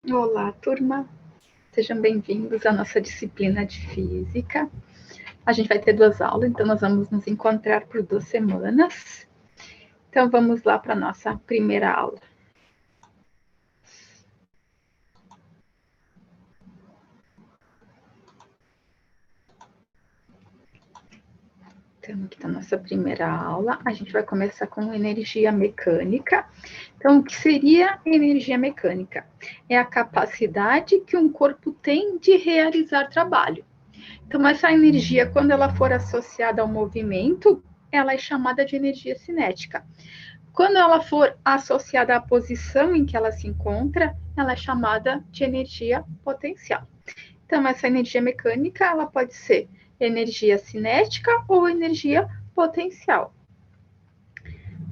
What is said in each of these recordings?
Olá, turma. Sejam bem-vindos à nossa disciplina de Física. A gente vai ter 2 aulas, então nós vamos nos encontrar por 2 semanas. Então, vamos lá para a nossa primeira aula. Então, aqui na nossa primeira aula, a gente vai começar com energia mecânica. Então, o que seria energia mecânica? É a capacidade que um corpo tem de realizar trabalho. Então, essa energia, quando ela for associada ao movimento, ela é chamada de energia cinética. Quando ela for associada à posição em que ela se encontra, ela é chamada de energia potencial. Então, essa energia mecânica, ela pode ser energia cinética ou energia potencial.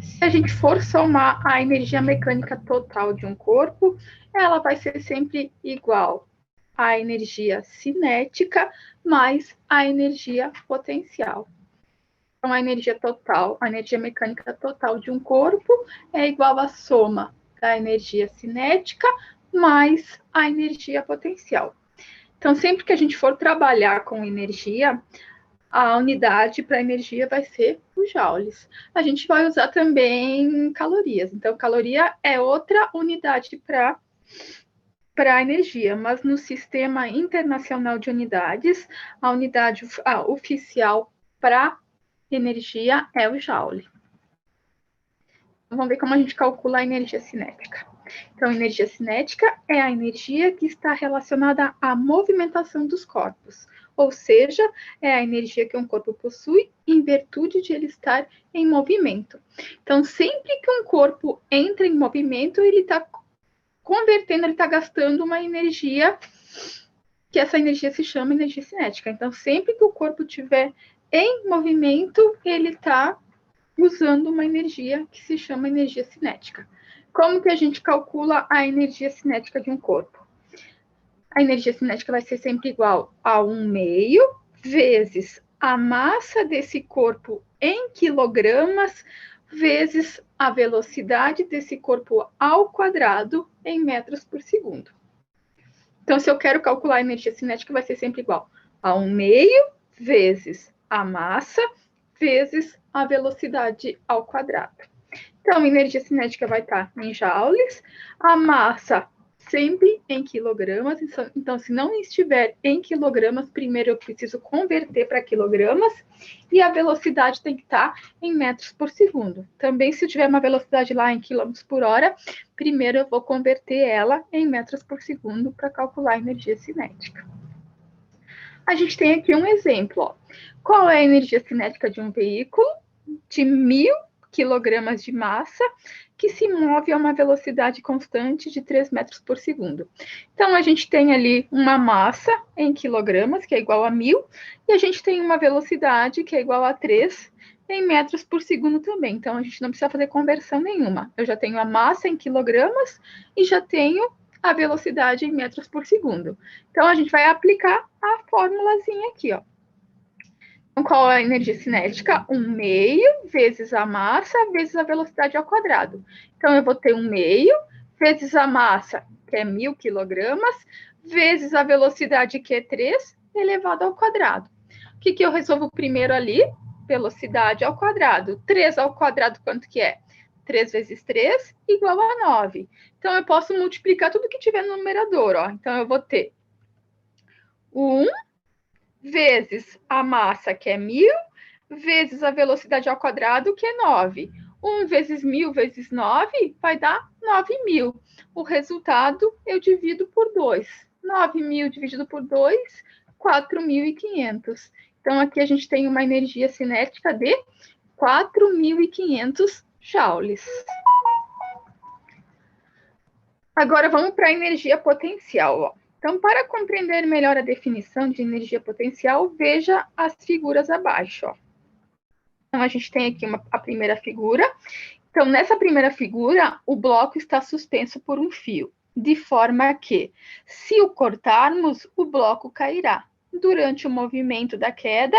Se a gente for somar a energia mecânica total de um corpo, ela vai ser sempre igual à energia cinética mais a energia potencial. Então, a energia total, a energia mecânica total de um corpo é igual à soma da energia cinética mais a energia potencial. Então, sempre que a gente for trabalhar com energia, a unidade para energia vai ser os joules. A gente vai usar também calorias. Então, caloria é outra unidade para a energia, mas no Sistema Internacional de Unidades, a unidade oficial para energia é o joule. Vamos ver como a gente calcula a energia cinética. Então, energia cinética é a energia que está relacionada à movimentação dos corpos, ou seja, é a energia que um corpo possui em virtude de ele estar em movimento. Então, sempre que um corpo entra em movimento, ele está convertendo, ele está gastando uma energia, que essa energia se chama energia cinética. Então, sempre que o corpo estiver em movimento, ele está usando uma energia que se chama energia cinética. Como que a gente calcula a energia cinética de um corpo? A energia cinética vai ser sempre igual a 1/2 vezes a massa desse corpo em quilogramas vezes a velocidade desse corpo ao quadrado em metros por segundo. Então, se eu quero calcular a energia cinética, vai ser sempre igual a 1/2 vezes a massa vezes a velocidade ao quadrado. Então, a energia cinética vai estar em joules, a massa sempre em quilogramas. Então, se não estiver em quilogramas, primeiro eu preciso converter para quilogramas, e a velocidade tem que estar em metros por segundo. Também, se eu tiver uma velocidade lá em quilômetros por hora, primeiro eu vou converter ela em metros por segundo para calcular a energia cinética. A gente tem aqui um exemplo. Ó. Qual é a energia cinética de um veículo de 1.000 quilogramas de massa que se move a uma velocidade constante de 3 metros por segundo? Então, a gente tem ali uma massa em quilogramas, que é igual a 1.000, e a gente tem uma velocidade que é igual a 3 em metros por segundo também. Então, a gente não precisa fazer conversão nenhuma. Eu já tenho a massa em quilogramas e já tenho a velocidade em metros por segundo. Então, a gente vai aplicar a formulazinha aqui, ó. Então, qual é a energia cinética? 1/2 vezes a massa vezes a velocidade ao quadrado. Então, eu vou ter 1/2 vezes a massa, que é 1.000 quilogramas, vezes a velocidade, que é 3, elevado ao quadrado. O que eu resolvo primeiro ali? Velocidade ao quadrado. 3 ao quadrado, quanto que é? 3 vezes 3 igual a 9. Então, eu posso multiplicar tudo que tiver no numerador. Ó. Então, eu vou ter 1 vezes a massa, que é 1.000, vezes a velocidade ao quadrado, que é 9. 1 vezes 1.000 vezes 9 vai dar 9.000. O resultado eu divido por 2. 9.000 dividido por 2, 4.500. Então, aqui a gente tem uma energia cinética de 4.500 joules. Agora, vamos para a energia potencial. Ó. Então, para compreender melhor a definição de energia potencial, veja as figuras abaixo. Ó. Então, a gente tem aqui a primeira figura. Então, nessa primeira figura, o bloco está suspenso por um fio, de forma que, se o cortarmos, o bloco cairá. Durante o movimento da queda,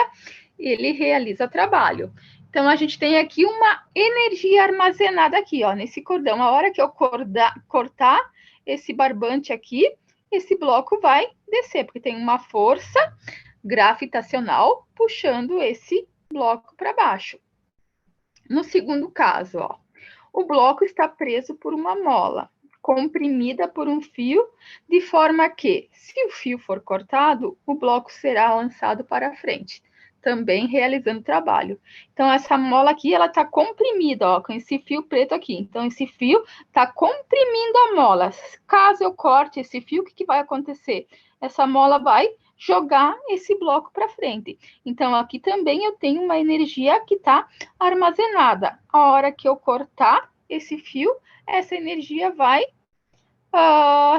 ele realiza trabalho. Então, a gente tem aqui uma energia armazenada aqui, ó, nesse cordão. A hora que eu cortar, esse barbante aqui, esse bloco vai descer, porque tem uma força gravitacional puxando esse bloco para baixo. No segundo caso, ó, o bloco está preso por uma mola, comprimida por um fio, de forma que, se o fio for cortado, o bloco será lançado para frente, também realizando trabalho. Então, essa mola aqui, ela está comprimida, ó, com esse fio preto aqui. Então, esse fio está comprimindo a mola. Caso eu corte esse fio, o que vai acontecer? Essa mola vai jogar esse bloco para frente. Então, aqui também eu tenho uma energia que está armazenada. A hora que eu cortar esse fio, essa energia vai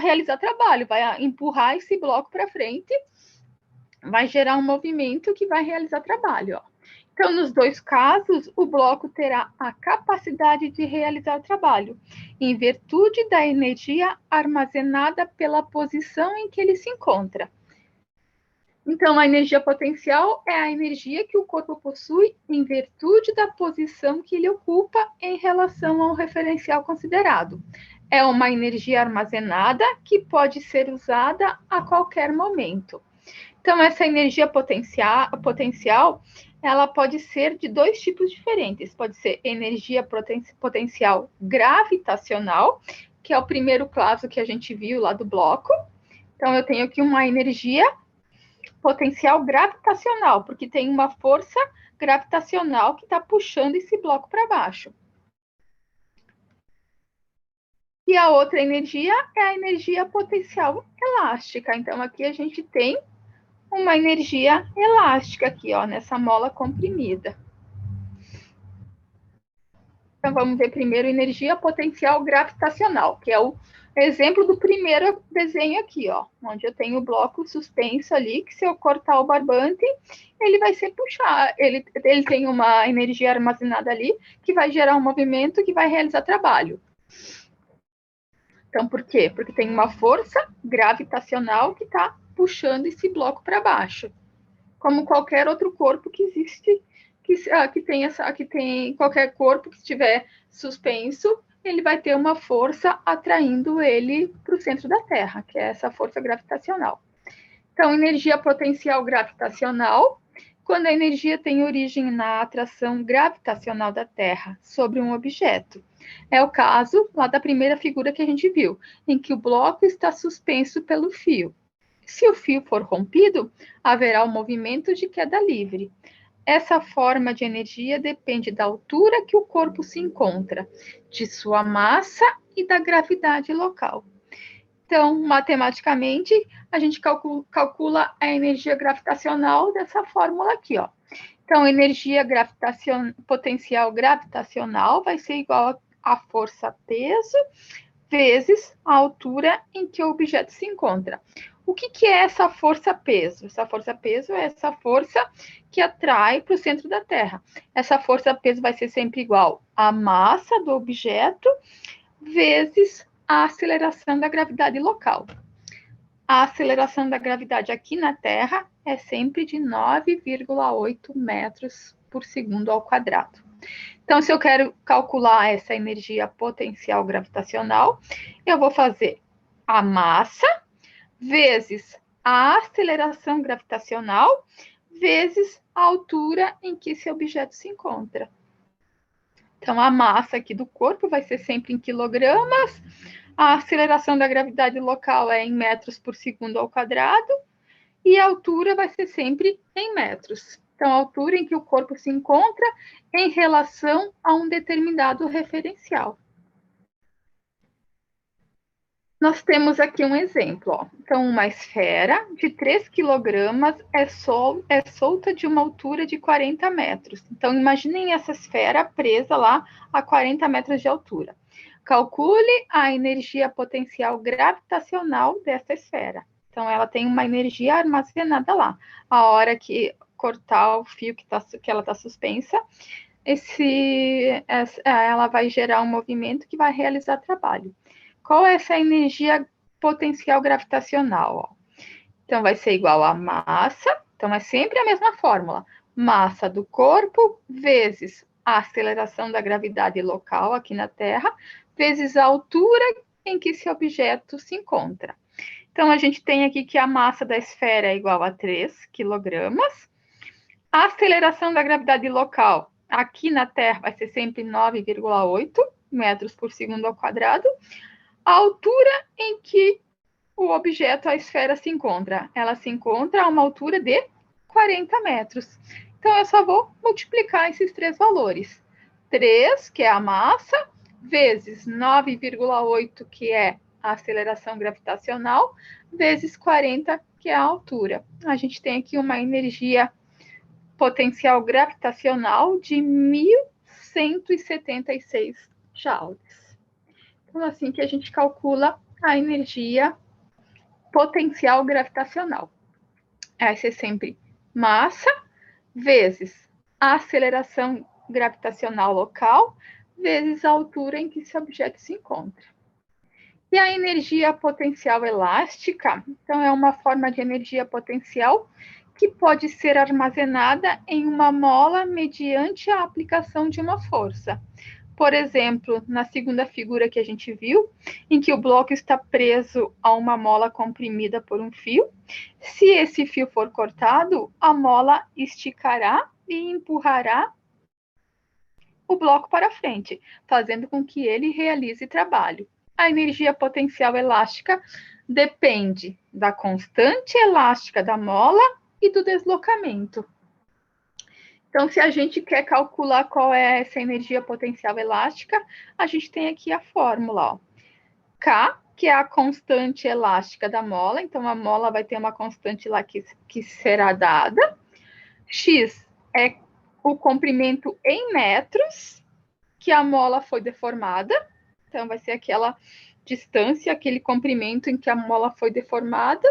realizar trabalho, vai empurrar esse bloco para frente, vai gerar um movimento que vai realizar trabalho. Ó. Então, nos dois casos, o bloco terá a capacidade de realizar trabalho, em virtude da energia armazenada pela posição em que ele se encontra. Então, a energia potencial é a energia que o corpo possui em virtude da posição que ele ocupa em relação ao referencial considerado. É uma energia armazenada que pode ser usada a qualquer momento. Então, essa energia potencial, ela pode ser de dois tipos diferentes. Pode ser energia potencial gravitacional, que é o primeiro caso que a gente viu lá do bloco. Então, eu tenho aqui uma energia potencial gravitacional, porque tem uma força gravitacional que está puxando esse bloco para baixo. E a outra energia é a energia potencial elástica. Então, aqui a gente tem uma energia elástica aqui, ó, nessa mola comprimida. Então, vamos ver primeiro energia potencial gravitacional, que é o exemplo do primeiro desenho aqui, ó, onde eu tenho o bloco suspenso ali, que se eu cortar o barbante, ele vai ser puxado, ele tem uma energia armazenada ali, que vai gerar um movimento que vai realizar trabalho. Então, por quê? Porque tem uma força gravitacional que está puxando esse bloco para baixo, como qualquer outro corpo que existe, que tem qualquer corpo que estiver suspenso, ele vai ter uma força atraindo ele para o centro da Terra, que é essa força gravitacional. Então, energia potencial gravitacional, quando a energia tem origem na atração gravitacional da Terra sobre um objeto. É o caso lá da primeira figura que a gente viu, em que o bloco está suspenso pelo fio. Se o fio for rompido, haverá um movimento de queda livre. Essa forma de energia depende da altura que o corpo se encontra, de sua massa e da gravidade local. Então, matematicamente, a gente calcula a energia gravitacional dessa fórmula aqui, ó. Então, energia potencial gravitacional vai ser igual a força peso vezes a altura em que o objeto se encontra. O que é essa força peso? Essa força peso é essa força que atrai para o centro da Terra. Essa força peso vai ser sempre igual à massa do objeto vezes a aceleração da gravidade local. A aceleração da gravidade aqui na Terra é sempre de 9,8 metros por segundo ao quadrado. Então, se eu quero calcular essa energia potencial gravitacional, eu vou fazer a massa vezes a aceleração gravitacional vezes a altura em que esse objeto se encontra. Então, a massa aqui do corpo vai ser sempre em quilogramas, a aceleração da gravidade local é em metros por segundo ao quadrado, e a altura vai ser sempre em metros. Então, a altura em que o corpo se encontra em relação a um determinado referencial. Nós temos aqui um exemplo. Ó. Então, uma esfera de 3 quilogramas é solta de uma altura de 40 metros. Então, imaginem essa esfera presa lá a 40 metros de altura. Calcule a energia potencial gravitacional dessa esfera. Então, ela tem uma energia armazenada lá. A hora que cortar o fio que ela está suspensa, ela vai gerar um movimento que vai realizar trabalho. Qual é essa energia potencial gravitacional? Ó? Então, vai ser igual a massa, então é sempre a mesma fórmula. Massa do corpo vezes a aceleração da gravidade local aqui na Terra, vezes a altura em que esse objeto se encontra. Então, a gente tem aqui que a massa da esfera é igual a 3 quilogramas. A aceleração da gravidade local aqui na Terra vai ser sempre 9,8 metros por segundo ao quadrado. A altura em que o objeto, a esfera, se encontra. Ela se encontra a uma altura de 40 metros. Então, eu só vou multiplicar esses três valores. 3, que é a massa, vezes 9,8, que é a aceleração gravitacional, vezes 40, que é a altura. A gente tem aqui uma energia potencial gravitacional de 1.176 joules. Então, assim que a gente calcula a energia potencial gravitacional. Vai ser sempre massa vezes a aceleração gravitacional local vezes a altura em que esse objeto se encontra. E a energia potencial elástica, então, é uma forma de energia potencial que pode ser armazenada em uma mola mediante a aplicação de uma força. Por exemplo, na segunda figura que a gente viu, em que o bloco está preso a uma mola comprimida por um fio. Se esse fio for cortado, a mola esticará e empurrará o bloco para frente, fazendo com que ele realize trabalho. A energia potencial elástica depende da constante elástica da mola e do deslocamento. Então, se a gente quer calcular qual é essa energia potencial elástica, a gente tem aqui a fórmula, ó. K, que é a constante elástica da mola, então a mola vai ter uma constante lá que será dada. X é o comprimento em metros que a mola foi deformada, então vai ser aquela distância, aquele comprimento em que a mola foi deformada,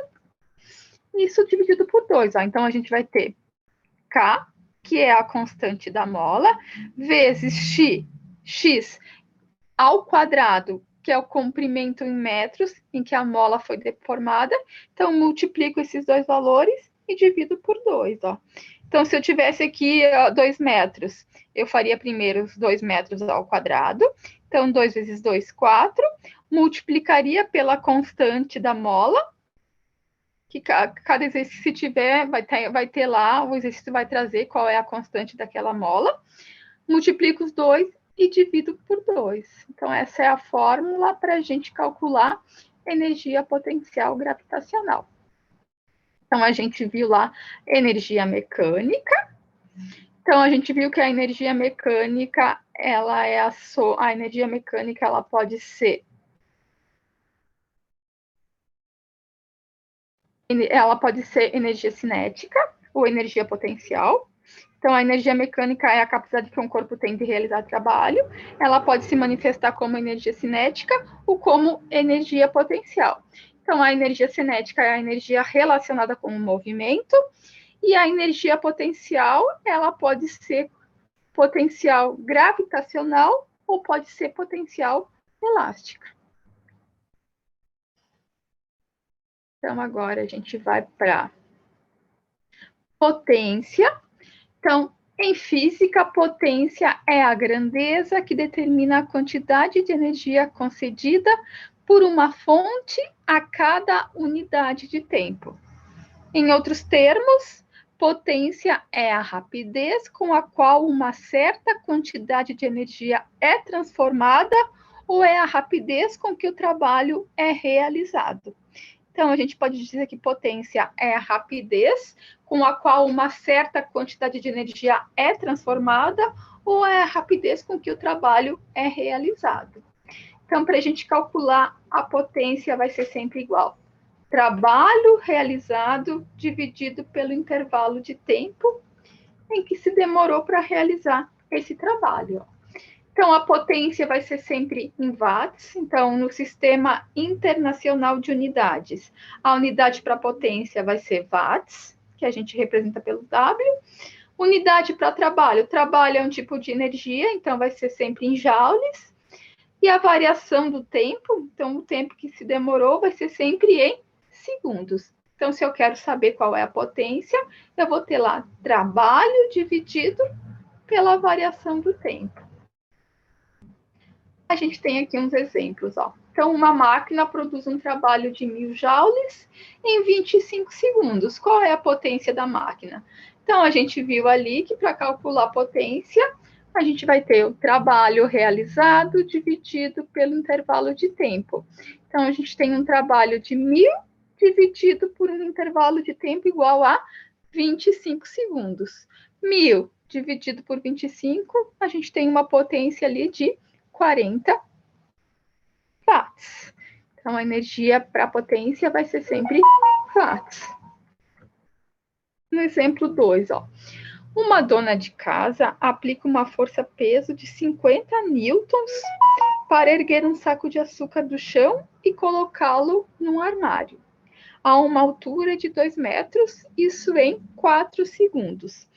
isso dividido por 2. Ó. Então, a gente vai ter K, que é a constante da mola, vezes x ao quadrado, que é o comprimento em metros em que a mola foi deformada. Então, multiplico esses dois valores e divido por 2. Ó. Então, se eu tivesse aqui 2 metros, eu faria primeiro os 2 metros ao quadrado. Então, 2 vezes 2, 4. Multiplicaria pela constante da mola, que cada exercício que tiver, vai ter lá, o exercício vai trazer qual é a constante daquela mola. Multiplico os dois e divido por 2. Então, essa é a fórmula para a gente calcular energia potencial gravitacional. Então, a gente viu lá energia mecânica. Então, a gente viu que a energia mecânica, ela é a energia mecânica, ela pode ser energia cinética ou energia potencial. Então, a energia mecânica é a capacidade que um corpo tem de realizar trabalho. Ela pode se manifestar como energia cinética ou como energia potencial. Então, a energia cinética é a energia relacionada com o movimento, e a energia potencial, ela pode ser potencial gravitacional ou pode ser potencial elástica. Então, agora a gente vai para potência. Então, em física, potência é a grandeza que determina a quantidade de energia concedida por uma fonte a cada unidade de tempo. Em outros termos, potência é a rapidez com a qual uma certa quantidade de energia é transformada ou é a rapidez com que o trabalho é realizado. Então, a gente pode dizer que potência é a rapidez com a qual uma certa quantidade de energia é transformada ou é a rapidez com que o trabalho é realizado. Então, para a gente calcular a potência, vai ser sempre igual. Trabalho realizado dividido pelo intervalo de tempo em que se demorou para realizar esse trabalho. Então, a potência vai ser sempre em watts. Então, no Sistema Internacional de Unidades, a unidade para potência vai ser watts, que a gente representa pelo W. Unidade para trabalho. Trabalho é um tipo de energia, então vai ser sempre em joules. E a variação do tempo, então o tempo que se demorou vai ser sempre em segundos. Então, se eu quero saber qual é a potência, eu vou ter lá trabalho dividido pela variação do tempo. A gente tem aqui uns exemplos, ó. Então, uma máquina produz um trabalho de 1.000 joules em 25 segundos. Qual é a potência da máquina? Então, a gente viu ali que para calcular a potência, a gente vai ter o trabalho realizado dividido pelo intervalo de tempo. Então, a gente tem um trabalho de 1.000 dividido por um intervalo de tempo igual a 25 segundos. 1.000 dividido por 25, a gente tem uma potência ali de 40 watts. Então, a energia para a potência vai ser sempre watts. No exemplo 2, ó. Uma dona de casa aplica uma força-peso de 50 newtons para erguer um saco de açúcar do chão e colocá-lo num armário, a uma altura de 2 metros, isso em 4 segundos.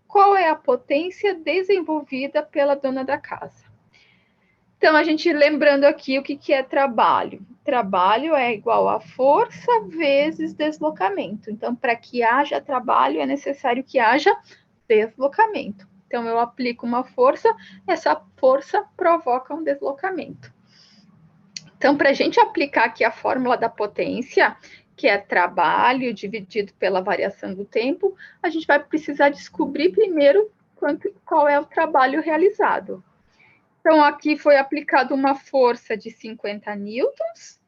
Qual é a potência desenvolvida pela dona da casa? Então, a gente lembrando aqui o que é trabalho. Trabalho é igual a força vezes deslocamento. Então, para que haja trabalho, é necessário que haja deslocamento. Então, eu aplico uma força, essa força provoca um deslocamento. Então, para a gente aplicar aqui a fórmula da potência, que é trabalho dividido pela variação do tempo, a gente vai precisar descobrir primeiro qual é o trabalho realizado. Então, aqui foi aplicada uma força de 50 newtons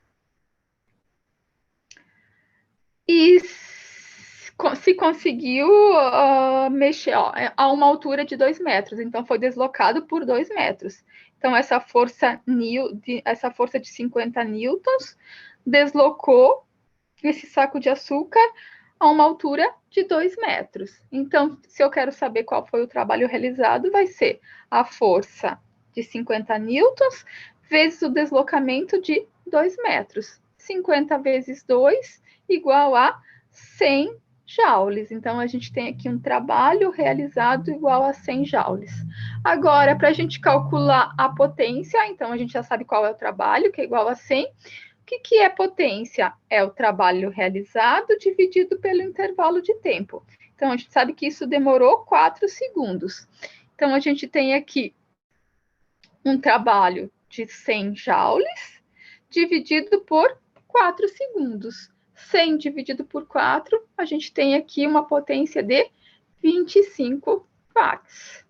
e se conseguiu mexer a uma altura de 2 metros. Então, foi deslocado por 2 metros. Então, essa força de 50 newtons deslocou esse saco de açúcar a uma altura de 2 metros. Então, se eu quero saber qual foi o trabalho realizado, vai ser a força de 50 newtons vezes o deslocamento de 2 metros. 50 vezes 2 igual a 100 joules. Então, a gente tem aqui um trabalho realizado igual a 100 joules. Agora, para a gente calcular a potência, então a gente já sabe qual é o trabalho, que é igual a 100. O que é potência? É o trabalho realizado dividido pelo intervalo de tempo. Então, a gente sabe que isso demorou 4 segundos. Então, a gente tem aqui um trabalho de 100 joules dividido por 4 segundos. 100 dividido por 4, a gente tem aqui uma potência de 25 watts.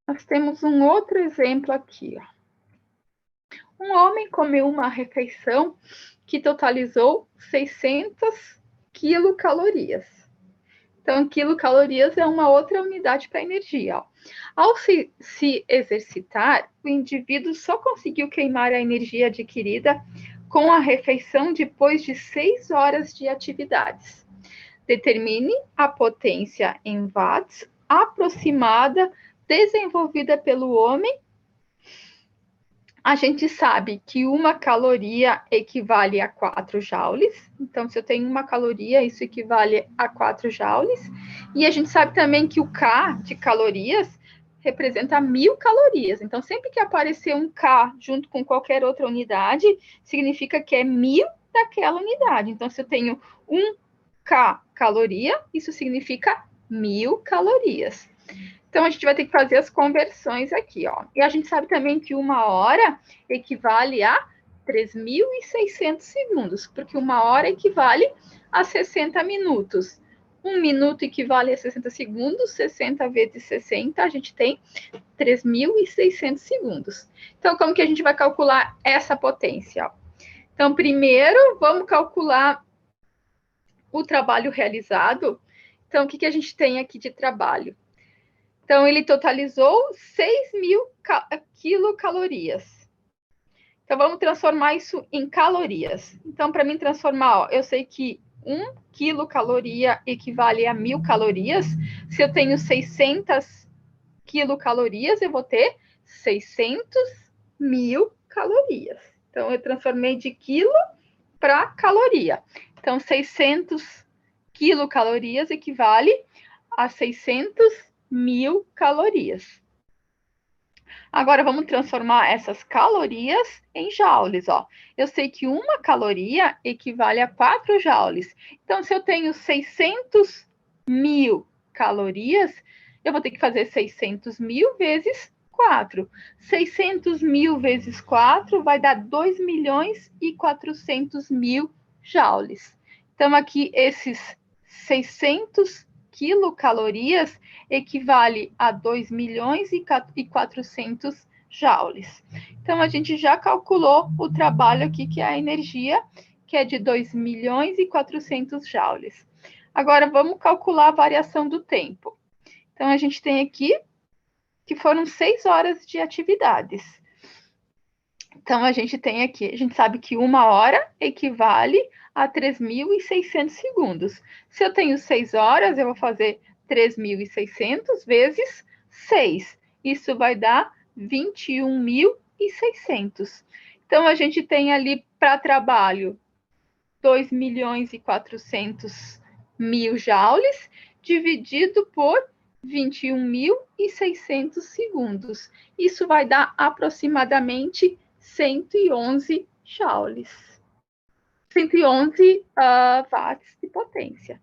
Nós temos um outro exemplo aqui. Um homem comeu uma refeição que totalizou 600 quilocalorias. Então, quilocalorias é uma outra unidade para energia. Ó. Ao se exercitar, o indivíduo só conseguiu queimar a energia adquirida com a refeição depois de 6 horas de atividades. Determine a potência em watts aproximada desenvolvida pelo homem. A gente sabe que uma caloria equivale a 4 joules. Então, se eu tenho uma caloria, isso equivale a 4 joules. E a gente sabe também que o K de calorias representa 1.000 calorias. Então, sempre que aparecer um K junto com qualquer outra unidade, significa que é 1.000 daquela unidade. Então, se eu tenho 1K caloria, isso significa 1.000 calorias. Então, a gente vai ter que fazer as conversões aqui, ó. E a gente sabe também que 1 hora equivale a 3.600 segundos, porque 1 hora equivale a 60 minutos. 1 minuto equivale a 60 segundos, 60 vezes 60, a gente tem 3.600 segundos. Então, como que a gente vai calcular essa potência? Então, primeiro, vamos calcular o trabalho realizado. Então, o que a gente tem aqui de trabalho? Então, ele totalizou 6.000 quilocalorias. Então, vamos transformar isso em calorias. Então, para mim transformar, ó, eu sei que 1 quilocaloria equivale a 1.000 calorias. Se eu tenho 600 quilocalorias, eu vou ter 600.000 calorias. Então, eu transformei de quilo para caloria. Então, 600 quilocalorias equivale a 600.000 calorias. Agora, vamos transformar essas calorias em joules, ó. Eu sei que 1 caloria equivale a 4 joules. Então, se eu tenho 600.000 calorias, eu vou ter que fazer 600.000 vezes 4. 600 mil vezes 4 vai dar 2.400.000 joules. Então, aqui, esses 600 quilocalorias equivale a 2.400.000 joules. Então, a gente já calculou o trabalho aqui, que é a energia, que é de 2.400.000 joules. Agora, vamos calcular a variação do tempo. Então, a gente tem aqui que foram 6 horas de atividades. Então, a gente tem aqui, a gente sabe que 1 hora equivale a 3.600 segundos. Se eu tenho 6 horas, eu vou fazer 3.600 vezes 6. Isso vai dar 21.600. Então, a gente tem ali para trabalho 2.400.000 joules dividido por 21.600 segundos. Isso vai dar aproximadamente 111 joules. 111 watts de potência.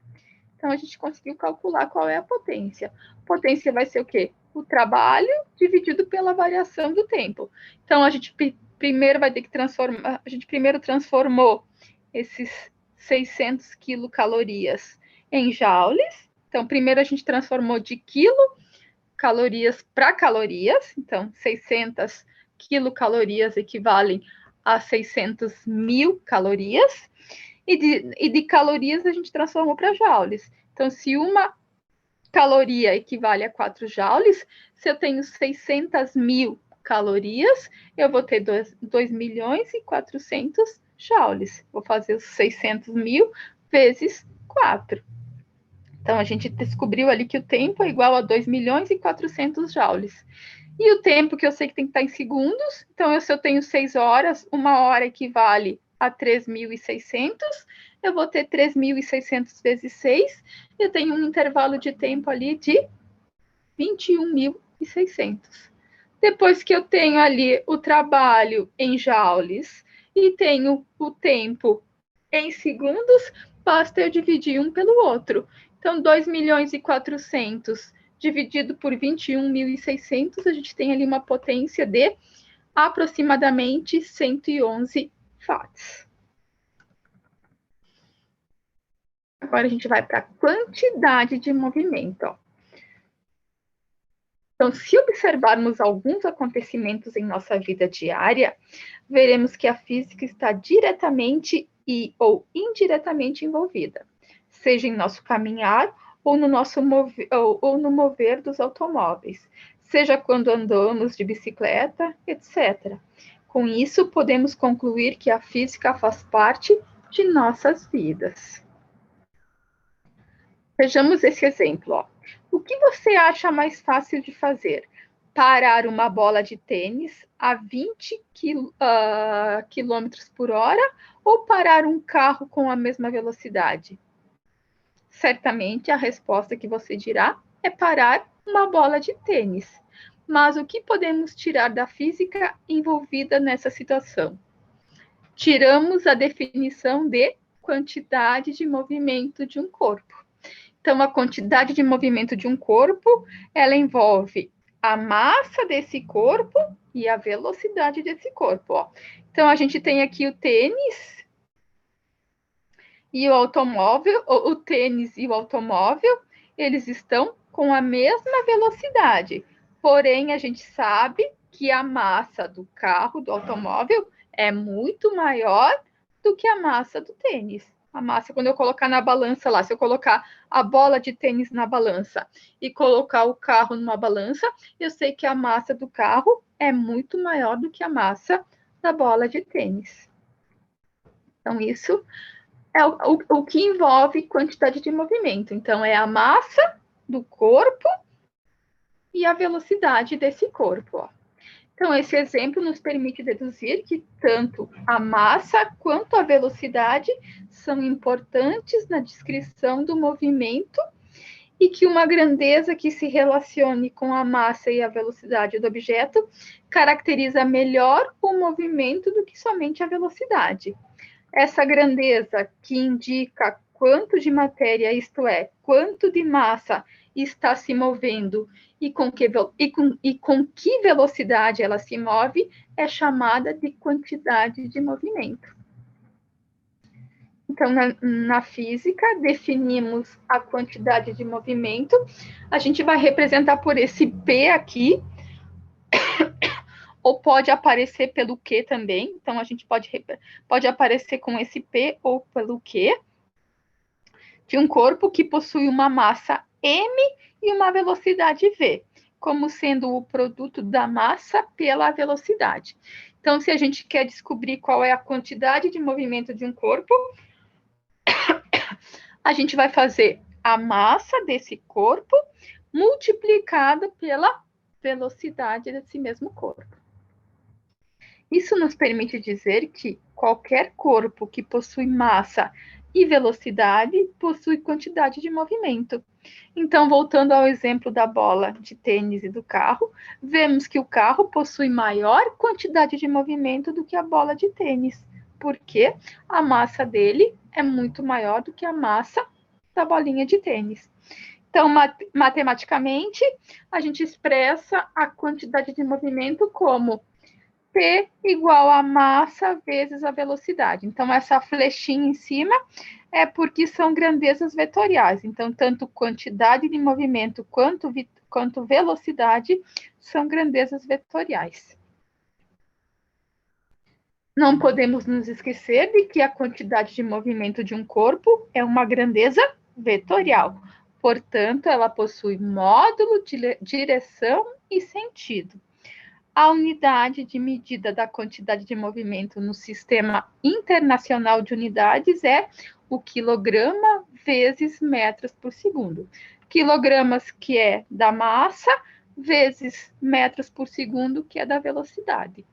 Então, a gente conseguiu calcular qual é a potência. Potência vai ser o quê? O trabalho dividido pela variação do tempo. Então, a gente primeiro vai ter que transformar... A gente primeiro transformou esses 600 quilocalorias em joules. Então, primeiro a gente transformou de quilocalorias para calorias. Então, 600 quilocalorias equivalem a 600 mil calorias. E de calorias a gente transformou para joules. Então, se uma caloria equivale a 4 joules, se eu tenho 600 mil calorias, eu vou ter 2.400.000 joules. Vou fazer os 600 mil vezes 4. Então, a gente descobriu ali que o tempo é igual a 2.400.000 joules. E o tempo que eu sei que tem que estar em segundos, então, se eu tenho 6 horas, 1 hora equivale a 3.600, eu vou ter 3.600 vezes 6, eu tenho um intervalo de tempo ali de 21.600. Depois que eu tenho ali o trabalho em joules e tenho o tempo em segundos, basta eu dividir um pelo outro. Então, 2.400.000 dividido por 21.600, a gente tem ali uma potência de aproximadamente 111 watts. Agora a gente vai para a quantidade de movimento. Ó. Então, se observarmos alguns acontecimentos em nossa vida diária, veremos que a física está diretamente ou indiretamente envolvida, seja em nosso caminhar ou no mover dos automóveis, seja quando andamos de bicicleta, etc. Com isso, podemos concluir que a física faz parte de nossas vidas. Vejamos esse exemplo. Ó. O que você acha mais fácil de fazer? Parar uma bola de tênis a 20 km por hora ou parar um carro com a mesma velocidade? Certamente a resposta que você dirá é parar uma bola de tênis. Mas o que podemos tirar da física envolvida nessa situação? Tiramos a definição de quantidade de movimento de um corpo. Então, a quantidade de movimento de um corpo, ela envolve a massa desse corpo e a velocidade desse corpo. Ó. Então, a gente tem aqui o tênis e o automóvel, o tênis e o automóvel, eles estão com a mesma velocidade. Porém, a gente sabe que a massa do carro, do automóvel, é muito maior do que a massa do tênis. A massa, quando eu colocar na balança lá, se eu colocar a bola de tênis na balança e colocar o carro numa balança, eu sei que a massa do carro é muito maior do que a massa da bola de tênis. Então, isso é o que envolve quantidade de movimento. Então, é a massa do corpo e a velocidade desse corpo. Ó. Então, esse exemplo nos permite deduzir que tanto a massa quanto a velocidade são importantes na descrição do movimento e que uma grandeza que se relacione com a massa e a velocidade do objeto caracteriza melhor o movimento do que somente a velocidade. Essa grandeza que indica quanto de matéria, isto é, quanto de massa está se movendo e com que velocidade ela se move é chamada de quantidade de movimento. Então, na física, definimos a quantidade de movimento. A gente vai representar por esse P aqui, ou pode aparecer pelo Q também. Então, a gente pode aparecer com esse P ou pelo Q, de um corpo que possui uma massa M e uma velocidade V, como sendo o produto da massa pela velocidade. Então, se a gente quer descobrir qual é a quantidade de movimento de um corpo, a gente vai fazer a massa desse corpo multiplicada pela velocidade desse mesmo corpo. Isso nos permite dizer que qualquer corpo que possui massa e velocidade possui quantidade de movimento. Então, voltando ao exemplo da bola de tênis e do carro, vemos que o carro possui maior quantidade de movimento do que a bola de tênis, porque a massa dele é muito maior do que a massa da bolinha de tênis. Então, matematicamente, a gente expressa a quantidade de movimento como P igual a massa vezes a velocidade. Então, essa flechinha em cima é porque são grandezas vetoriais. Então, tanto quantidade de movimento quanto velocidade são grandezas vetoriais. Não podemos nos esquecer de que a quantidade de movimento de um corpo é uma grandeza vetorial. Portanto, ela possui módulo, direção e sentido. A unidade de medida da quantidade de movimento no Sistema Internacional de Unidades é o quilograma vezes metros por segundo. Quilogramas, que é da massa, vezes metros por segundo, que é da velocidade.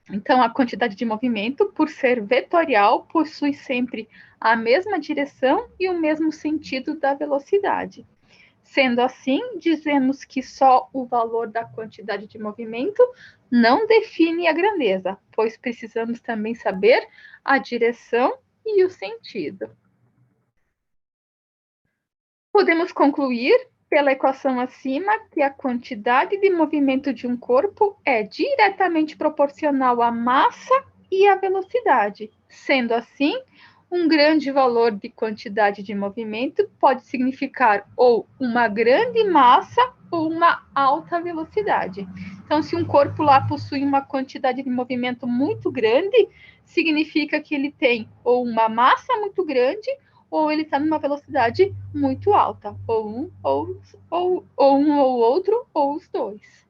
Então, a quantidade de movimento, por ser vetorial, possui sempre a mesma direção e o mesmo sentido da velocidade. Sendo assim, dizemos que só o valor da quantidade de movimento não define a grandeza, pois precisamos também saber a direção e o sentido. Podemos concluir pela equação acima que a quantidade de movimento de um corpo é diretamente proporcional à massa e à velocidade. Sendo assim, um grande valor de quantidade de movimento pode significar ou uma grande massa ou uma alta velocidade. Então, se um corpo lá possui uma quantidade de movimento muito grande, significa que ele tem ou uma massa muito grande ou ele está numa velocidade muito alta, ou um ou outro, ou os dois.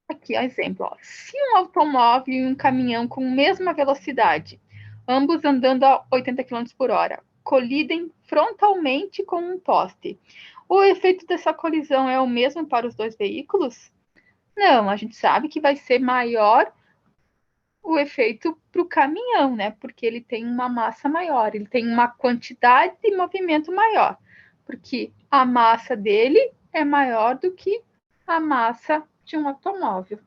Aqui, ó, exemplo. Ó. Se um automóvel e um caminhão com a mesma velocidade, ambos andando a 80 km por hora, colidem frontalmente com um poste, o efeito dessa colisão é o mesmo para os dois veículos? Não, a gente sabe que vai ser maior o efeito para o caminhão, né? Porque ele tem uma massa maior, ele tem uma quantidade de movimento maior, porque a massa dele é maior do que a massa de um automóvel.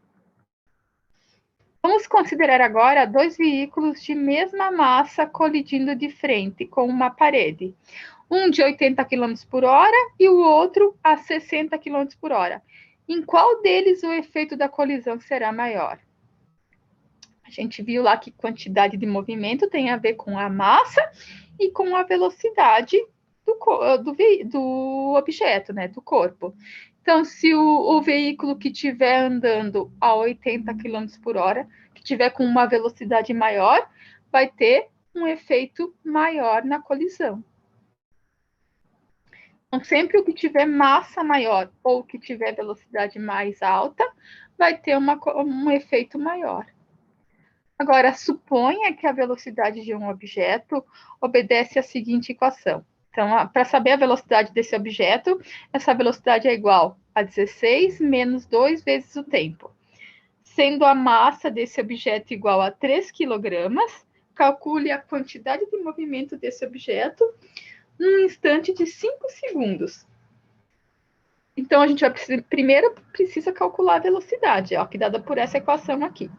Vamos considerar agora dois veículos de mesma massa colidindo de frente com uma parede. Um de 80 km por hora e o outro a 60 km por hora. Em qual deles o efeito da colisão será maior? A gente viu lá que quantidade de movimento tem a ver com a massa e com a velocidade do objeto, né, do corpo. Então, se o veículo que estiver andando a 80 km por hora, que estiver com uma velocidade maior, vai ter um efeito maior na colisão. Então, sempre o que tiver massa maior ou que tiver velocidade mais alta, vai ter um efeito maior. Agora, suponha que a velocidade de um objeto obedece à seguinte equação. Então, para saber a velocidade desse objeto, essa velocidade é igual a 16 menos 2 vezes o tempo. Sendo a massa desse objeto igual a 3 kg, calcule a quantidade de movimento desse objeto num instante de 5 segundos. Então, a gente vai primeiro precisa calcular a velocidade, ó, que é dada por essa equação aqui.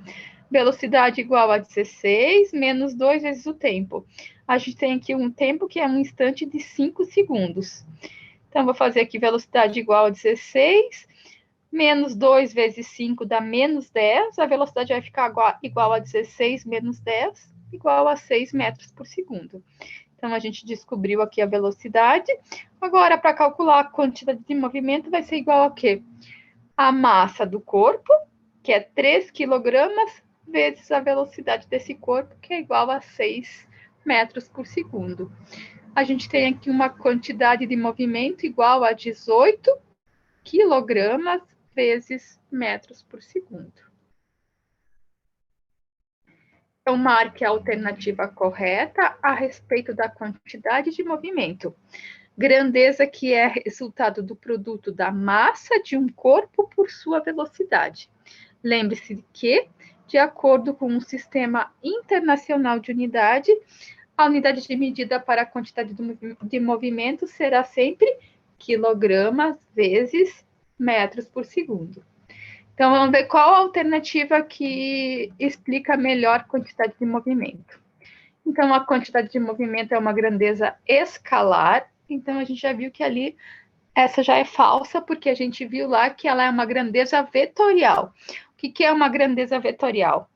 velocidade igual a 16 menos 2 vezes o tempo. A gente tem aqui um tempo que é um instante de 5 segundos. Então, vou fazer aqui velocidade igual a 16, menos 2 vezes 5 dá menos 10, a velocidade vai ficar igual a 16 menos 10, igual a 6 metros por segundo. Então, a gente descobriu aqui a velocidade. Agora, para calcular a quantidade de movimento, vai ser igual a quê? A massa do corpo, que é 3 quilogramas, vezes a velocidade desse corpo, que é igual a 6 metros por segundo. A gente tem aqui uma quantidade de movimento igual a 18 quilogramas vezes metros por segundo. Então, marque a alternativa correta a respeito da quantidade de movimento. Grandeza que é resultado do produto da massa de um corpo por sua velocidade. Lembre-se que, de acordo com o Sistema Internacional de Unidade, a unidade de medida para a quantidade de movimento será sempre quilogramas vezes metros por segundo. Então, vamos ver qual a alternativa que explica melhor a quantidade de movimento. Então, a quantidade de movimento é uma grandeza escalar. Então, a gente já viu que ali, essa já é falsa, porque a gente viu lá que ela é uma grandeza vetorial. O que é uma grandeza vetorial?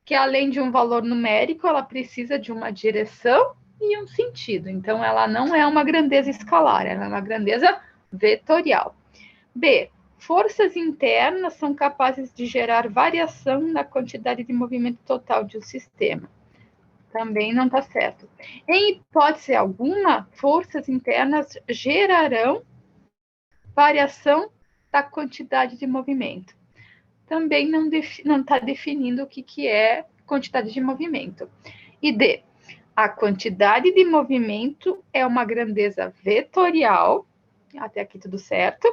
Que além de um valor numérico, ela precisa de uma direção e um sentido. Então, ela não é uma grandeza escalar, ela é uma grandeza vetorial. B. Forças internas são capazes de gerar variação na quantidade de movimento total de um sistema. Também não está certo. Em hipótese alguma, forças internas gerarão variação da quantidade de movimento. Também não está definindo o que é quantidade de movimento. E D. A quantidade de movimento é uma grandeza vetorial, até aqui tudo certo,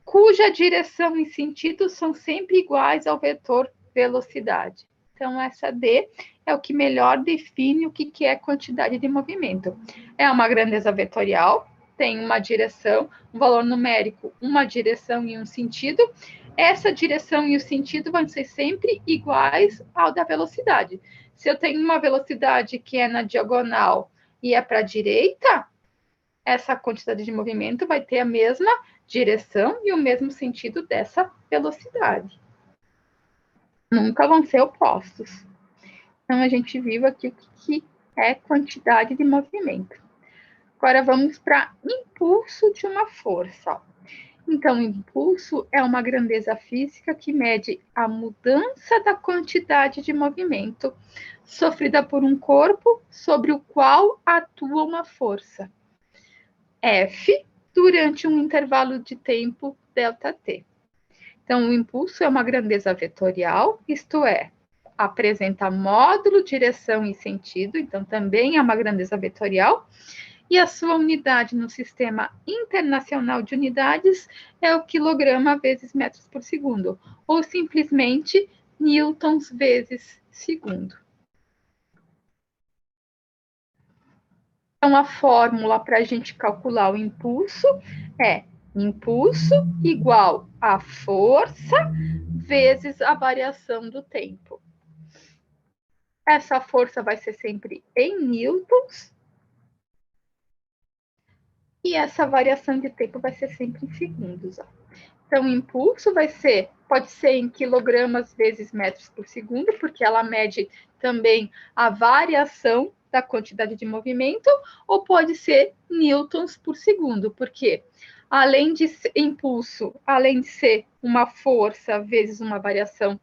cuja direção e sentido são sempre iguais ao vetor velocidade. Então, essa D é o que melhor define o que é quantidade de movimento. É uma grandeza vetorial, tem uma direção, um valor numérico, uma direção e um sentido. Essa direção e o sentido vão ser sempre iguais ao da velocidade. Se eu tenho uma velocidade que é na diagonal e é para a direita, essa quantidade de movimento vai ter a mesma direção e o mesmo sentido dessa velocidade. Nunca vão ser opostos. Então, a gente viu aqui o que é quantidade de movimento. Agora, vamos para impulso de uma força. Então, o impulso é uma grandeza física que mede a mudança da quantidade de movimento sofrida por um corpo sobre o qual atua uma força. F durante um intervalo de tempo ΔT. Então, o impulso é uma grandeza vetorial, isto é, apresenta módulo, direção e sentido, então também é uma grandeza vetorial, e a sua unidade no Sistema Internacional de Unidades é o quilograma vezes metros por segundo, ou simplesmente newtons vezes segundo. Então, a fórmula para a gente calcular o impulso é impulso igual a força vezes a variação do tempo. Essa força vai ser sempre em newtons. E essa variação de tempo vai ser sempre em segundos. Ó. Então, o impulso pode ser em quilogramas vezes metros por segundo, porque ela mede também a variação da quantidade de movimento, ou pode ser newtons por segundo, porque além de impulso, além de ser uma força vezes uma variação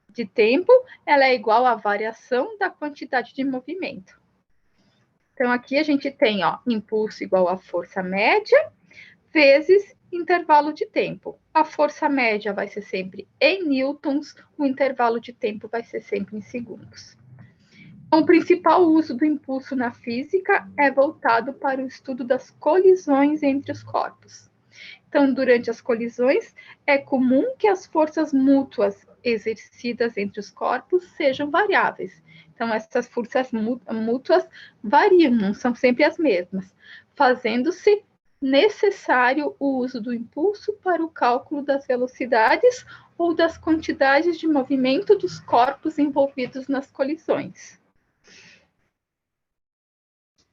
de tempo, ela é igual à variação da quantidade de movimento. Então, aqui a gente tem, ó, impulso igual a força média vezes intervalo de tempo. A força média vai ser sempre em newtons, o intervalo de tempo vai ser sempre em segundos. O principal uso do impulso na física é voltado para o estudo das colisões entre os corpos. Então, durante as colisões, é comum que as forças mútuas exercidas entre os corpos sejam variáveis. Então, essas forças mútuas variam, não são sempre as mesmas, fazendo-se necessário o uso do impulso para o cálculo das velocidades ou das quantidades de movimento dos corpos envolvidos nas colisões.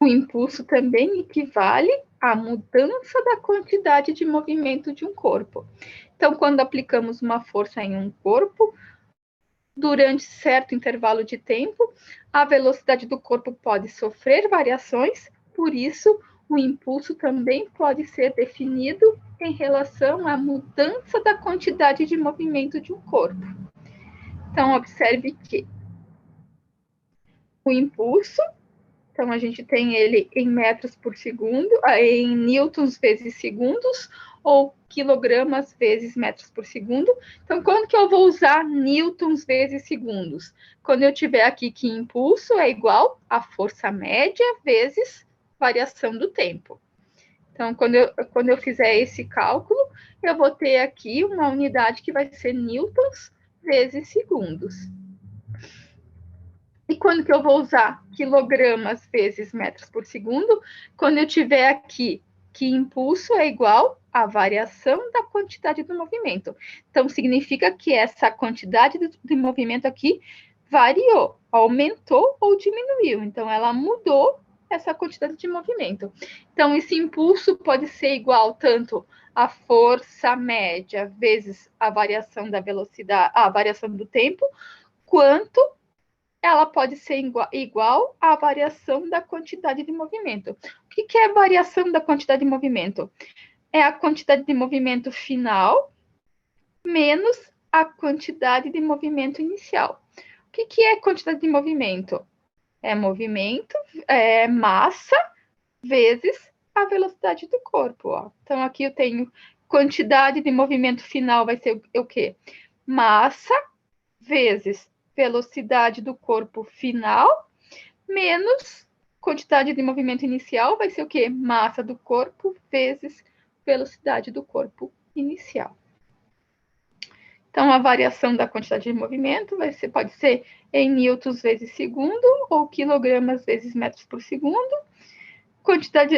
O impulso também equivale à mudança da quantidade de movimento de um corpo. Então, quando aplicamos uma força em um corpo, durante certo intervalo de tempo, a velocidade do corpo pode sofrer variações, por isso, o impulso também pode ser definido em relação à mudança da quantidade de movimento de um corpo. Então, observe que o impulso, então a gente tem ele em metros por segundo, em newtons vezes segundos, ou quilogramas vezes metros por segundo. Então, quando que eu vou usar newtons vezes segundos? Quando eu tiver aqui que impulso é igual a força média vezes variação do tempo. Então, quando eu fizer esse cálculo, eu vou ter aqui uma unidade que vai ser newtons vezes segundos. E quando que eu vou usar quilogramas vezes metros por segundo? Quando eu tiver aqui que impulso é igual à variação da quantidade do movimento. Então, significa que essa quantidade de movimento aqui variou, aumentou ou diminuiu. Então, ela mudou essa quantidade de movimento. Então, esse impulso pode ser igual tanto à força média vezes a variação da velocidade, a variação do tempo, quanto ela pode ser igual à variação da quantidade de movimento. O que é variação da quantidade de movimento? É a quantidade de movimento final menos a quantidade de movimento inicial. O que é quantidade de movimento? É movimento, massa, vezes a velocidade do corpo. Ó. Então, aqui eu tenho quantidade de movimento final vai ser o quê? Massa vezes velocidade do corpo final, menos quantidade de movimento inicial, vai ser o quê? Massa do corpo vezes velocidade do corpo inicial. Então, a variação da quantidade de movimento pode ser em newtons vezes segundo ou quilogramas vezes metros por segundo.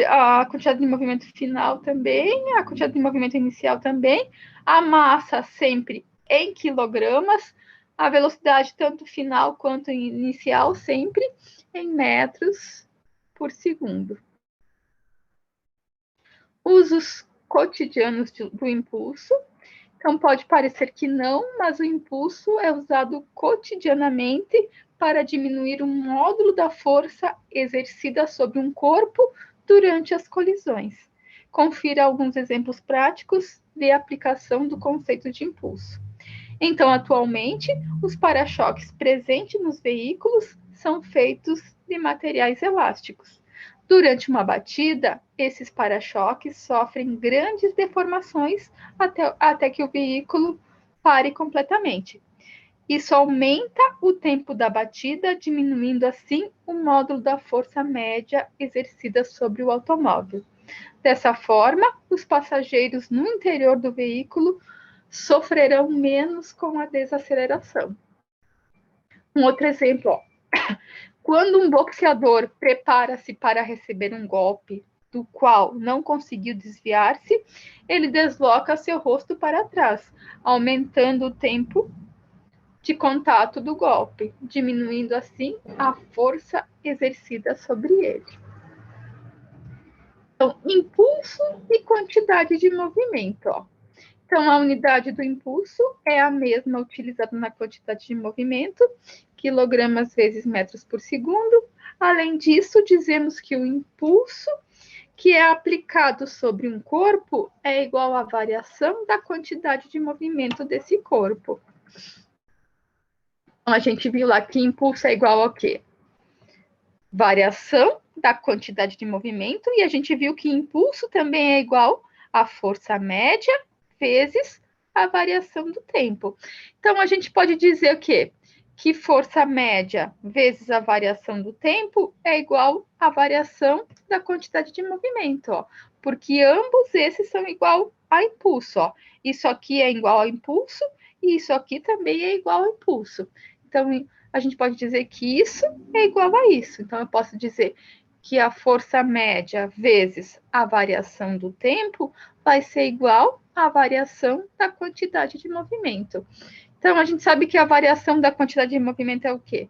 A quantidade de movimento final também, a quantidade de movimento inicial também. A massa sempre em quilogramas, a velocidade tanto final quanto inicial sempre em metros por segundo. Usos cotidianos do impulso. Então, pode parecer que não, mas o impulso é usado cotidianamente para diminuir o módulo da força exercida sobre um corpo durante as colisões. Confira alguns exemplos práticos de aplicação do conceito de impulso. Então, atualmente, os para-choques presentes nos veículos são feitos de materiais elásticos. Durante uma batida, esses para-choques sofrem grandes deformações até que o veículo pare completamente. Isso aumenta o tempo da batida, diminuindo assim o módulo da força média exercida sobre o automóvel. Dessa forma, os passageiros no interior do veículo sofrerão menos com a desaceleração. Um outro exemplo, ó. Quando um boxeador prepara-se para receber um golpe do qual não conseguiu desviar-se, ele desloca seu rosto para trás, aumentando o tempo de contato do golpe, diminuindo assim a força exercida sobre ele. Então, impulso e quantidade de movimento, ó. Então, a unidade do impulso é a mesma utilizada na quantidade de movimento, quilogramas vezes metros por segundo. Além disso, dizemos que o impulso que é aplicado sobre um corpo é igual à variação da quantidade de movimento desse corpo. Então, a gente viu lá que impulso é igual ao quê? Variação da quantidade de movimento, e a gente viu que impulso também é igual à força média vezes a variação do tempo. Então, a gente pode dizer o quê? Que força média vezes a variação do tempo é igual à variação da quantidade de movimento, ó, porque ambos esses são igual a impulso. Ó. Isso aqui é igual a impulso e isso aqui também é igual a impulso. Então, a gente pode dizer que isso é igual a isso. Então, eu posso dizer que a força média vezes a variação do tempo vai ser igual à variação da quantidade de movimento. Então, a gente sabe que a variação da quantidade de movimento é o quê?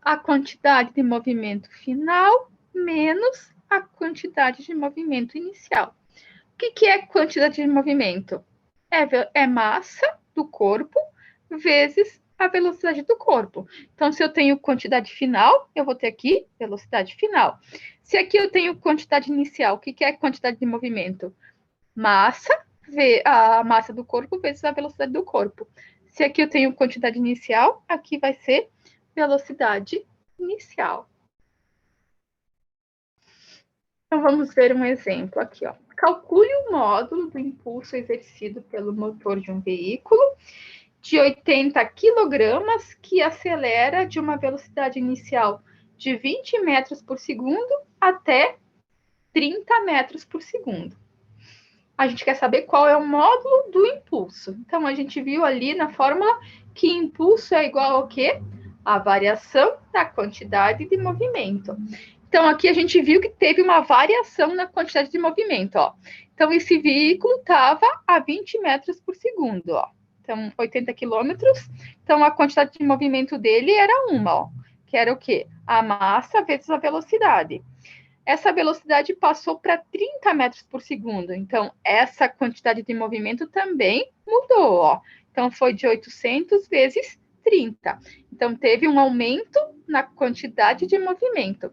A quantidade de movimento final menos a quantidade de movimento inicial. O que é quantidade de movimento? É massa do corpo vezes a velocidade do corpo. Então, se eu tenho quantidade final, eu vou ter aqui velocidade final. Se aqui eu tenho quantidade inicial, o que é quantidade de movimento? Massa, a massa do corpo vezes a velocidade do corpo. Se aqui eu tenho quantidade inicial, aqui vai ser velocidade inicial. Então, vamos ver um exemplo aqui, ó. Calcule o módulo do impulso exercido pelo motor de um veículo de 80 quilogramas que acelera de uma velocidade inicial de 20 metros por segundo até 30 metros por segundo. A gente quer saber qual é o módulo do impulso. Então, a gente viu ali na fórmula que impulso é igual ao quê? A variação da quantidade de movimento. Então, aqui a gente viu que teve uma variação na quantidade de movimento, ó. Então, esse veículo estava a 20 metros por segundo, ó. Então, 80 quilômetros. Então, a quantidade de movimento dele era ó, que era o quê? A massa vezes a velocidade. Essa velocidade passou para 30 metros por segundo. Então, essa quantidade de movimento também mudou, ó. Então, foi de 800 vezes 30. Então, teve um aumento na quantidade de movimento.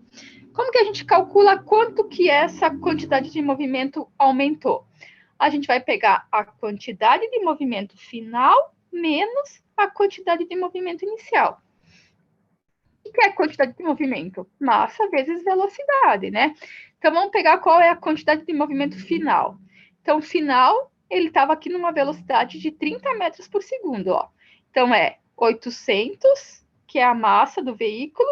Como que a gente calcula quanto que essa quantidade de movimento aumentou? A gente vai pegar a quantidade de movimento final menos a quantidade de movimento inicial. O que é a quantidade de movimento? Massa vezes velocidade, né? Então, vamos pegar qual é a quantidade de movimento final. Então, final, ele estava aqui numa velocidade de 30 metros por segundo, ó. Então, é 800, que é a massa do veículo,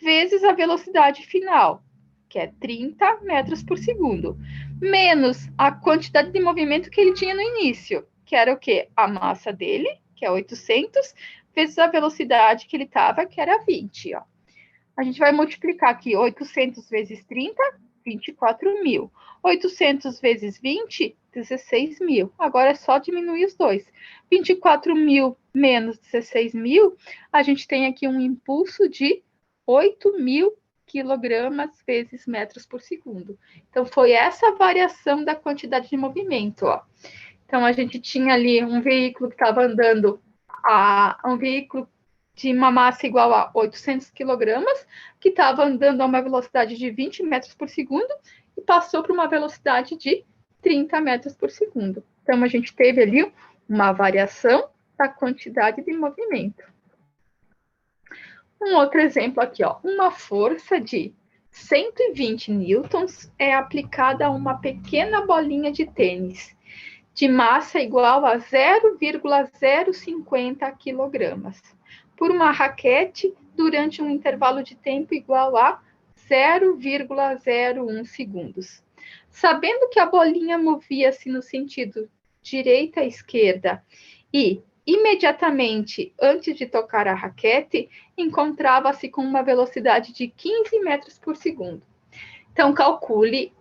vezes a velocidade final, que é 30 metros por segundo, menos a quantidade de movimento que ele tinha no início, que era o quê? A massa dele, que é 800, vezes a velocidade que ele estava, que era 20, ó. A gente vai multiplicar aqui 800 vezes 30, 24 mil. 800 vezes 20, 16 mil. Agora é só diminuir os dois. 24 mil menos 16 mil, a gente tem aqui um impulso de 8 mil quilogramas vezes metros por segundo. Então, foi essa variação da quantidade de movimento, ó. Então, a gente tinha ali um veículo que estava andando, um veículo de uma massa igual a 800 quilogramas, que estava andando a uma velocidade de 20 metros por segundo e passou para uma velocidade de 30 metros por segundo. Então, a gente teve ali uma variação da quantidade de movimento. Um outro exemplo aqui, ó. Uma força de 120 newtons é aplicada a uma pequena bolinha de tênis de massa igual a 0,050 quilogramas, por uma raquete durante um intervalo de tempo igual a 0,01 segundos. Sabendo que a bolinha movia-se no sentido direita a esquerda e, imediatamente antes de tocar a raquete, encontrava-se com uma velocidade de 15 metros por segundo. Então, calcule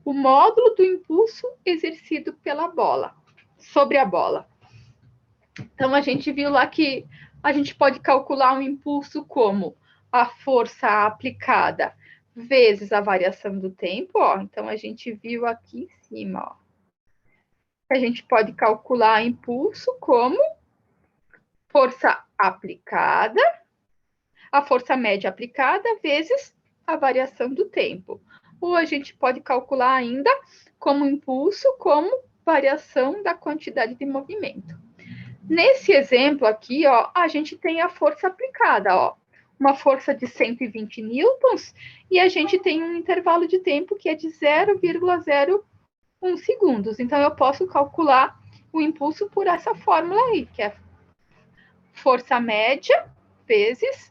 o módulo do impulso exercido pela bola, sobre a bola. Então, a gente viu lá que a gente pode calcular um impulso como a força aplicada vezes a variação do tempo, ó. Então, a gente viu aqui em cima, ó. A gente pode calcular impulso como força aplicada, a força média aplicada vezes a variação do tempo. Ou a gente pode calcular ainda como impulso, como variação da quantidade de movimento. Nesse exemplo aqui, ó, a gente tem a força aplicada, ó, uma força de 120 newtons, e a gente tem um intervalo de tempo que é de 0,01 segundos. Então, eu posso calcular o impulso por essa fórmula aí, que é força média vezes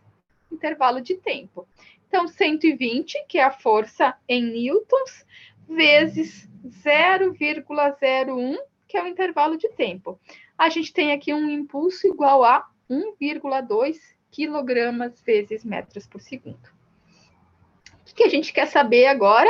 intervalo de tempo. Então, 120, que é a força em newtons, vezes 0,01, que é o intervalo de tempo. A gente tem aqui um impulso igual a 1,2 quilogramas vezes metros por segundo. que a gente quer saber agora?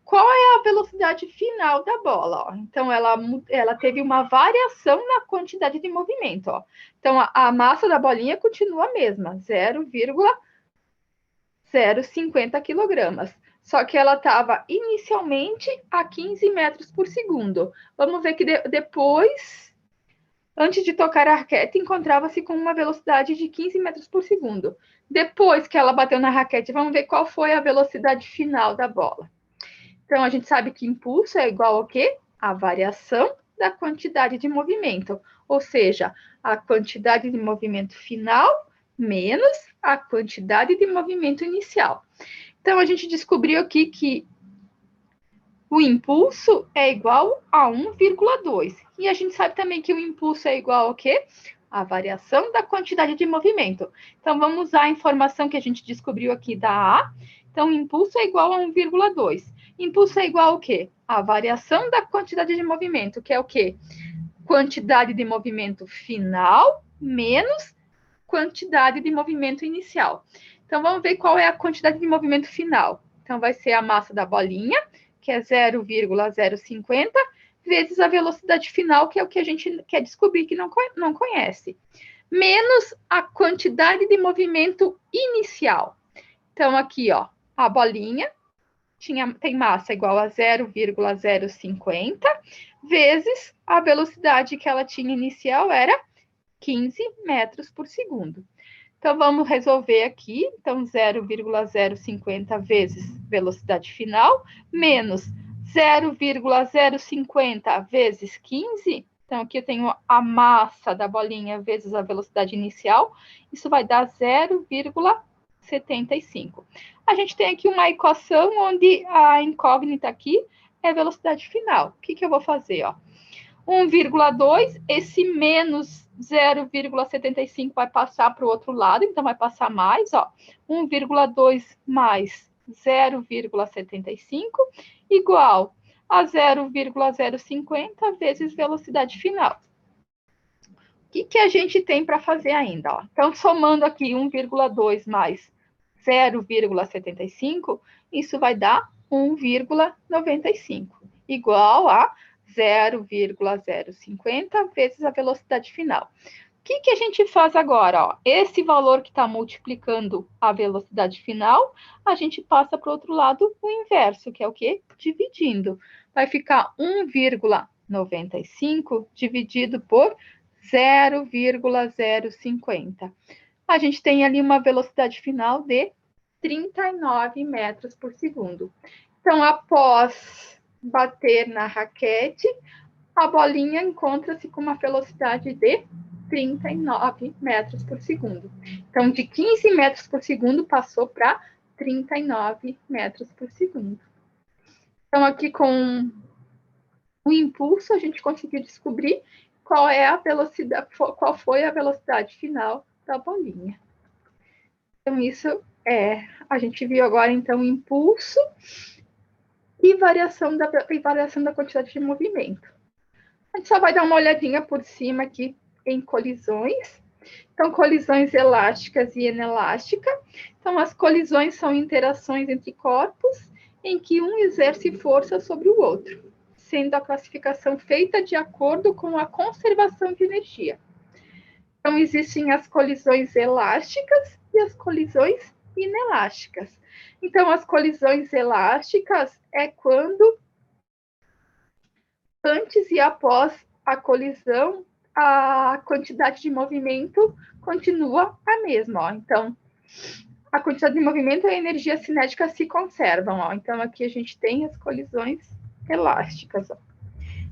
Qual é a velocidade final da bola? Ó? Então, ela teve uma variação na quantidade de movimento. Ó. Então, a massa da bolinha continua a mesma, 0,050 quilogramas. Só que ela estava inicialmente a 15 metros por segundo. Vamos ver que depois, antes de tocar a raquete, encontrava-se com uma velocidade de 15 metros por segundo. Depois que ela bateu na raquete, vamos ver qual foi a velocidade final da bola. Então, a gente sabe que impulso é igual ao quê? A variação da quantidade de movimento. Ou seja, a quantidade de movimento final menos a quantidade de movimento inicial. Então, a gente descobriu aqui que o impulso é igual a 1,2. E a gente sabe também que o impulso é igual ao quê? A variação da quantidade de movimento. Então, vamos usar a informação que a gente descobriu aqui da A. Então, o impulso é igual a 1,2. Impulso é igual ao quê? A variação da quantidade de movimento, que é o quê? Quantidade de movimento final menos quantidade de movimento inicial. Então, vamos ver qual é a quantidade de movimento final. Então, vai ser a massa da bolinha, que é 0,050, vezes a velocidade final, que é o que a gente quer descobrir que não conhece, menos a quantidade de movimento inicial. Então, aqui, ó, a bolinha tem massa igual a 0,050, vezes a velocidade que ela tinha inicial era 15 metros por segundo. Então, vamos resolver aqui. Então, 0,050 vezes velocidade final, menos 0,050 vezes 15. Então, aqui eu tenho a massa da bolinha vezes a velocidade inicial. Isso vai dar 0,75. A gente tem aqui uma equação onde a incógnita aqui é a velocidade final. O que eu vou fazer? Ó? 1,2, esse menos 0,75 vai passar para o outro lado, então vai passar mais, ó. 1,2 mais 0,75 igual a 0,050 vezes velocidade final. O que a gente tem para fazer ainda? Ó? Então, somando aqui 1,2 mais 0,75, isso vai dar 1,95, igual a 0,050 vezes a velocidade final. O que a gente faz agora? Ó? Esse valor que está multiplicando a velocidade final, a gente passa para o outro lado o inverso, que é o quê? Dividindo. Vai ficar 1,95 dividido por 0,050. A gente tem ali uma velocidade final de 39 metros por segundo. Então, após bater na raquete, a bolinha encontra-se com uma velocidade de 39 metros por segundo. Então, de 15 metros por segundo, passou para 39 metros por segundo. Então, aqui com o impulso, a gente conseguiu descobrir qual foi a velocidade final da bolinha. Então, isso a gente viu agora, então, impulso e variação da quantidade de movimento. A gente só vai dar uma olhadinha por cima aqui em colisões. Então, colisões elásticas e inelásticas. Então, as colisões são interações entre corpos em que um exerce força sobre o outro, sendo a classificação feita de acordo com a conservação de energia. Então, existem as colisões elásticas e as colisões inelásticas. Então, as colisões elásticas é quando, antes e após a colisão, a quantidade de movimento continua a mesma. Ó. Então, a quantidade de movimento e a energia cinética se conservam. Ó. Então, aqui a gente tem as colisões elásticas. Ó.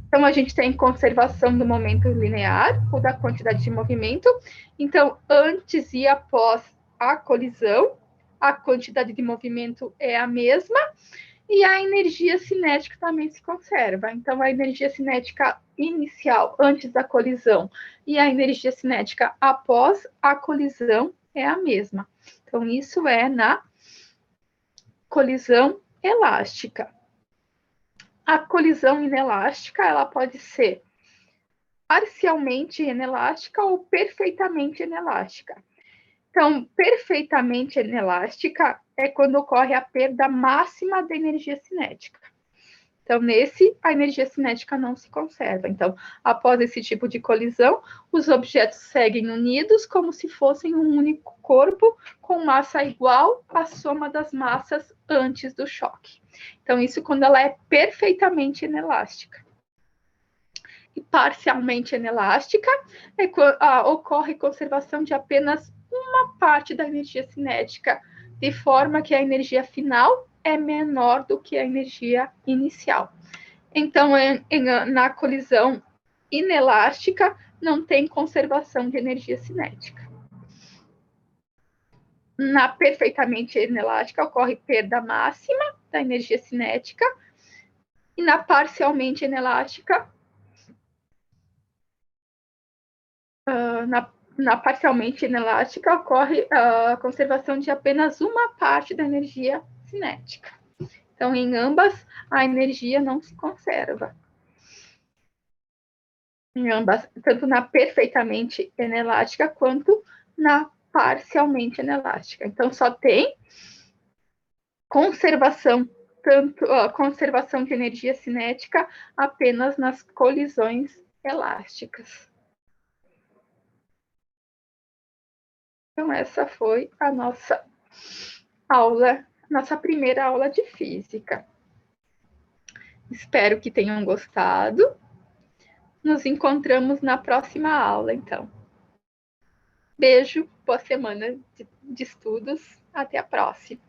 Então, a gente tem conservação do momento linear, ou da quantidade de movimento. Então, antes e após a colisão, a quantidade de movimento é a mesma, e a energia cinética também se conserva. Então, a energia cinética inicial, antes da colisão, e a energia cinética após a colisão é a mesma. Então, isso é na colisão elástica. A colisão inelástica, ela pode ser parcialmente inelástica ou perfeitamente inelástica. Então, perfeitamente inelástica é quando ocorre a perda máxima da energia cinética. Então, nesse, a energia cinética não se conserva. Então, após esse tipo de colisão, os objetos seguem unidos como se fossem um único corpo, com massa igual à soma das massas antes do choque. Então, isso quando ela é perfeitamente inelástica. E parcialmente inelástica ocorre conservação de apenas uma parte da energia cinética, de forma que a energia final é menor do que a energia inicial. Então, na colisão inelástica, não tem conservação de energia cinética. Na perfeitamente inelástica, ocorre perda máxima da energia cinética, e na parcialmente inelástica, na parcialmente inelástica, ocorre a conservação de apenas uma parte da energia cinética. Então, em ambas, a energia não se conserva. Em ambas, tanto na perfeitamente inelástica quanto na parcialmente inelástica. Então, só tem conservação, conservação de energia cinética apenas nas colisões elásticas. Então, essa foi a nossa aula, nossa primeira aula de física. Espero que tenham gostado. Nos encontramos na próxima aula, então. Beijo, boa semana de estudos. Até a próxima.